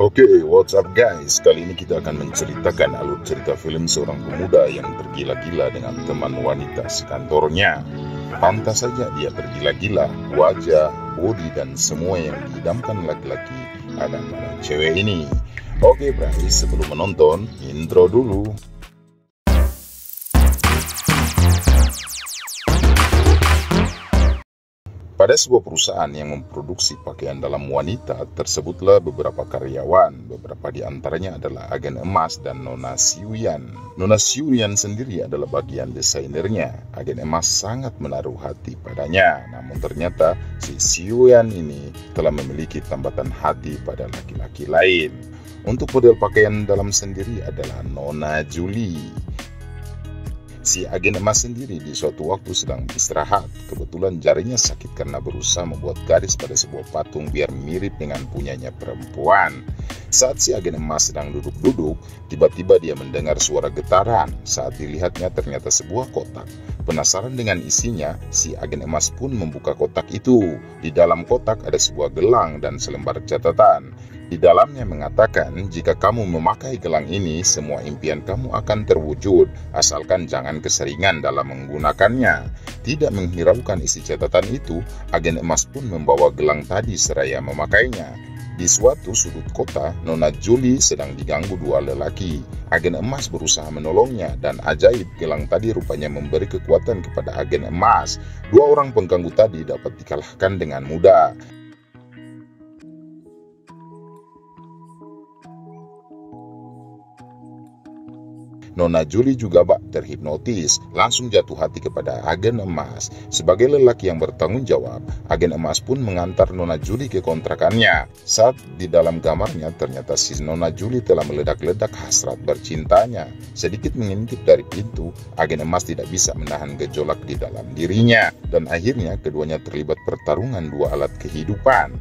Oke, what's up guys? Kali ini kita akan menceritakan alur cerita film seorang pemuda yang tergila-gila dengan teman wanita sekantornya. Pantas saja dia tergila-gila, wajah, body, dan semua yang diidamkan laki-laki ada pada cewek ini. Oke guys, sebelum menonton, intro dulu. Pada sebuah perusahaan yang memproduksi pakaian dalam wanita, tersebutlah beberapa karyawan. Beberapa di antaranya adalah agen emas dan Nona Siuyan. Nona Siuyan sendiri adalah bagian desainernya. Agen emas sangat menaruh hati padanya. Namun ternyata si Siuyan ini telah memiliki tambatan hati pada laki-laki lain. Untuk model pakaian dalam sendiri adalah Nona Julie. Si agen emas sendiri di suatu waktu sedang istirahat. Kebetulan jarinya sakit karena berusaha membuat garis pada sebuah patung biar mirip dengan punyanya perempuan. Saat si agen emas sedang duduk-duduk, tiba-tiba dia mendengar suara getaran. Saat dilihatnya ternyata sebuah kotak. Penasaran dengan isinya, si agen emas pun membuka kotak itu. Di dalam kotak ada sebuah gelang dan selembar catatan. Di dalamnya mengatakan, jika kamu memakai gelang ini, semua impian kamu akan terwujud, asalkan jangan keseringan dalam menggunakannya. Tidak menghiraukan isi catatan itu, agen emas pun membawa gelang tadi seraya memakainya. Di suatu sudut kota, Nona Julie sedang diganggu dua lelaki. Agen emas berusaha menolongnya, dan ajaib gelang tadi rupanya memberi kekuatan kepada agen emas. Dua orang pengganggu tadi dapat dikalahkan dengan mudah. Nona Julie juga terhipnotis, langsung jatuh hati kepada agen emas. Sebagai lelaki yang bertanggung jawab, agen emas pun mengantar Nona Julie ke kontrakannya. Saat di dalam kamarnya, ternyata si Nona Julie telah meledak-ledak hasrat bercintanya. Sedikit mengintip dari pintu, agen emas tidak bisa menahan gejolak di dalam dirinya. Dan akhirnya keduanya terlibat pertarungan dua alat kehidupan.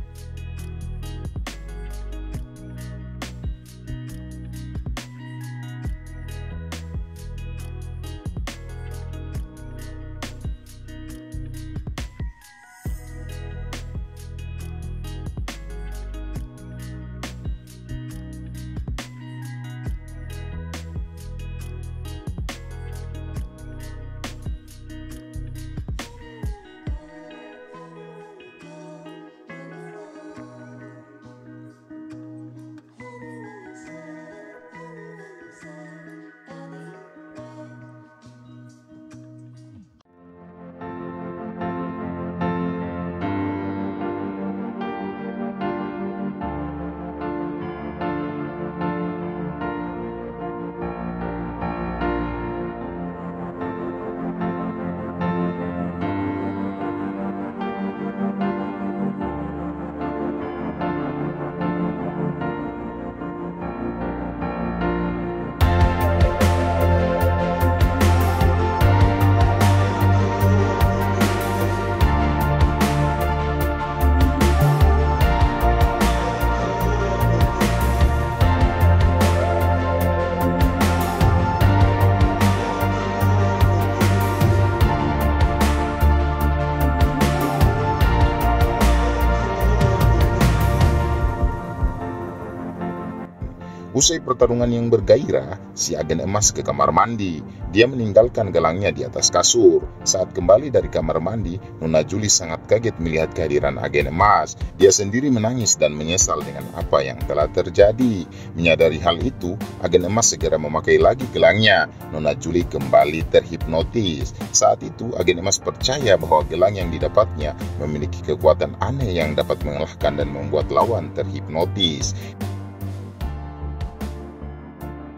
Usai pertarungan yang bergairah, si agen emas ke kamar mandi. Dia meninggalkan gelangnya di atas kasur. Saat kembali dari kamar mandi, Nona Julie sangat kaget melihat kehadiran agen emas. Dia sendiri menangis dan menyesal dengan apa yang telah terjadi. Menyadari hal itu, agen emas segera memakai lagi gelangnya. Nona Julie kembali terhipnotis. Saat itu, agen emas percaya bahwa gelang yang didapatnya memiliki kekuatan aneh yang dapat mengalahkan dan membuat lawan terhipnotis.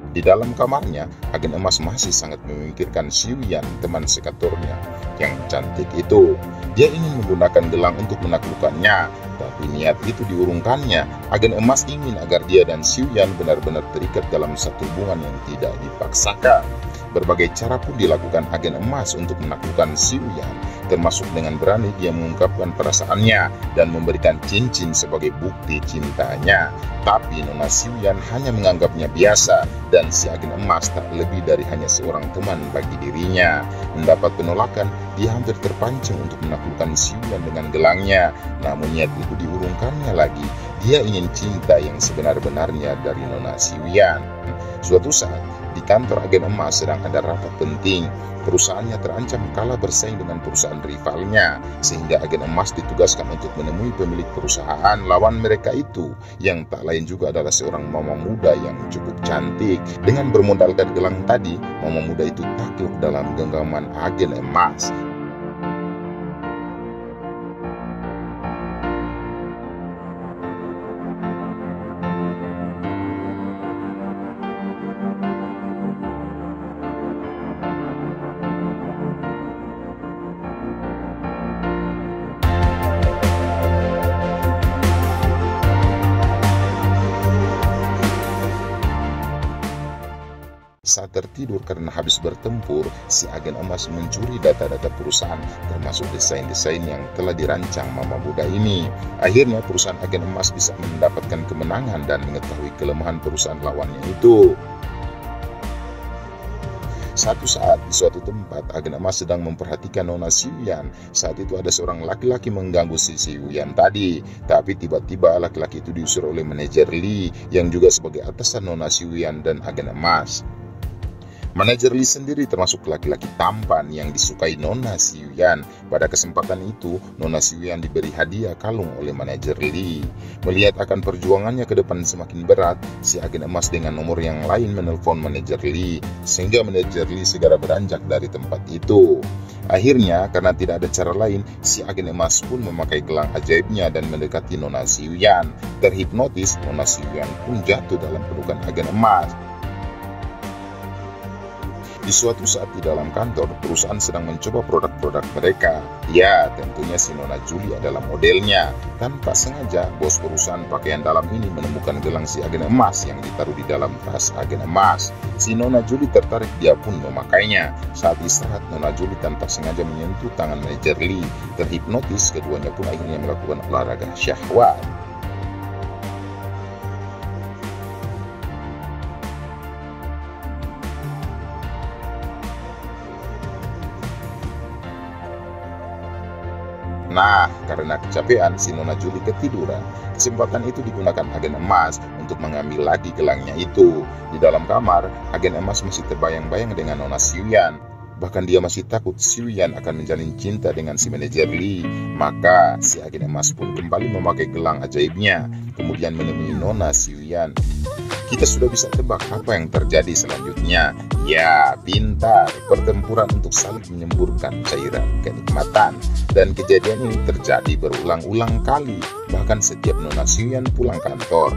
Di dalam kamarnya, agen emas masih sangat memikirkan Siuyan, teman sekantornya yang cantik itu. Dia ingin menggunakan gelang untuk menaklukkannya, tapi niat itu diurungkannya. Agen emas ingin agar dia dan Siuyan benar-benar terikat dalam satu hubungan yang tidak dipaksakan. Berbagai cara pun dilakukan agen emas untuk menaklukkan Siuyan, termasuk dengan berani dia mengungkapkan perasaannya dan memberikan cincin sebagai bukti cintanya. Tapi Nona Siuyan hanya menganggapnya biasa, dan si agen emas tak lebih dari hanya seorang teman bagi dirinya. Mendapat penolakan, dia hampir terpancing untuk menaklukkan Siuyan dengan gelangnya. Namun niat itu diurungkannya lagi. Dia ingin cinta yang sebenar-benarnya dari Nona Siwian. Suatu saat, di kantor agen emas sedang ada rapat penting. Perusahaannya terancam kalah bersaing dengan perusahaan rivalnya, sehingga agen emas ditugaskan untuk menemui pemilik perusahaan lawan mereka itu, yang tak lain juga adalah seorang mama muda yang cukup cantik. Dengan bermodalkan gelang tadi, mama muda itu takluk dalam genggaman agen emas. Saat tertidur karena habis bertempur, si agen emas mencuri data-data perusahaan, termasuk desain-desain yang telah dirancang mama muda ini. Akhirnya perusahaan agen emas bisa mendapatkan kemenangan dan mengetahui kelemahan perusahaan lawannya itu. Suatu saat di suatu tempat, agen emas sedang memperhatikan Nona Siwian. Saat itu ada seorang laki-laki mengganggu si Siwian tadi. Tapi tiba-tiba laki-laki itu diusir oleh manajer Lee, yang juga sebagai atasan Nona Siwian dan agen emas. Manajer Lee sendiri termasuk laki-laki tampan yang disukai Nona Siwian. Pada kesempatan itu, Nona Siwian diberi hadiah kalung oleh manajer Lee. Melihat akan perjuangannya ke depan semakin berat, si agen emas dengan nomor yang lain menelpon manajer Lee, sehingga manajer Lee segera beranjak dari tempat itu. Akhirnya, karena tidak ada cara lain, si agen emas pun memakai gelang ajaibnya dan mendekati Nona Siwian. Terhipnotis, Nona Siwian pun jatuh dalam pelukan agen emas. Di suatu saat di dalam kantor, perusahaan sedang mencoba produk-produk mereka. Ya, tentunya si Nona Julie adalah modelnya. Tanpa sengaja, bos perusahaan pakaian dalam ini menemukan gelang si agen emas yang ditaruh di dalam tas agen emas. Si Nona Julie tertarik, dia pun memakainya. Saat istirahat, Nona Julie tanpa sengaja menyentuh tangan manajer Lee. Terhipnotis, keduanya pun akhirnya melakukan olahraga syahwat. Nah, karena kecapean, si Nona Julie ketiduran. Kesempatan itu digunakan agen emas untuk mengambil lagi gelangnya itu. Di dalam kamar, agen emas masih terbayang-bayang dengan Nona Siwian. Bahkan dia masih takut Siwian akan menjalin cinta dengan si manajer Lee. Maka, si agen emas pun kembali memakai gelang ajaibnya, kemudian menemui Nona Siwian. Kita sudah bisa tebak apa yang terjadi selanjutnya. Ya, pintar. Pertempuran untuk saling menyemburkan cairan kenikmatan. Dan kejadian ini terjadi berulang-ulang kali. Bahkan setiap Nona Siwian pulang kantor,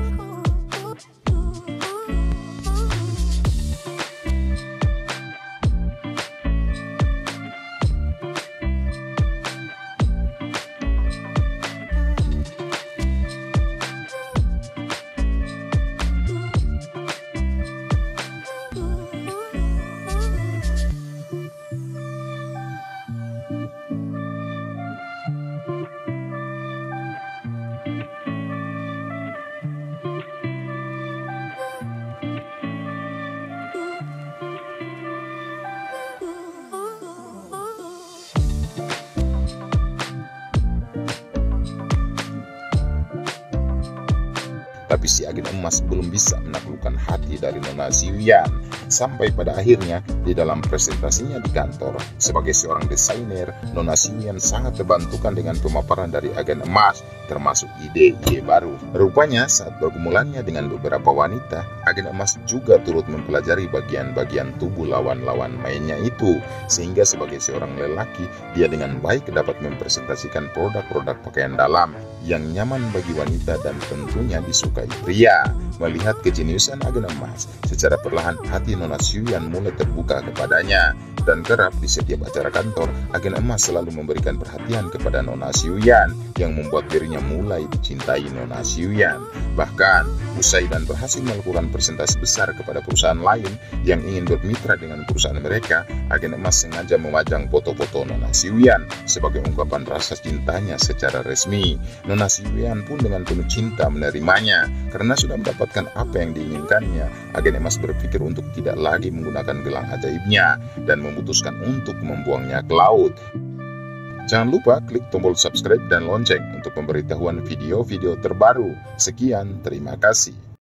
tapi si agen emas belum bisa menaklukkan hati dari Nona Siwian. Sampai pada akhirnya, di dalam presentasinya di kantor, sebagai seorang desainer, Nona Siwian sangat terbantukan dengan pemaparan dari agen emas, termasuk ide-ide baru. Rupanya, saat pergumulannya dengan beberapa wanita, agen emas juga turut mempelajari bagian-bagian tubuh lawan-lawan mainnya itu, sehingga sebagai seorang lelaki, dia dengan baik dapat mempresentasikan produk-produk pakaian dalam yang nyaman bagi wanita dan tentunya disukai pria. Melihat kejeniusan agen emas, secara perlahan hati Nona Siwian mulai terbuka kepadanya. Dan kerap di setiap acara kantor, agen emas selalu memberikan perhatian kepada Nona Siwian, yang membuat dirinya mulai dicintai Nona Siwian. Bahkan, usai dan berhasil melakukan presentasi besar kepada perusahaan lain yang ingin bermitra dengan perusahaan mereka, agen emas sengaja memajang foto-foto Nona Siwian sebagai ungkapan rasa cintanya secara resmi. Nona Siwian pun dengan penuh cinta menerimanya. Karena sudah mendapatkan apa yang diinginkannya, agen emas berpikir untuk tidak lagi menggunakan gelang ajaibnya dan memutuskan untuk membuangnya ke laut. Jangan lupa klik tombol subscribe dan lonceng untuk pemberitahuan video-video terbaru. Sekian, terima kasih.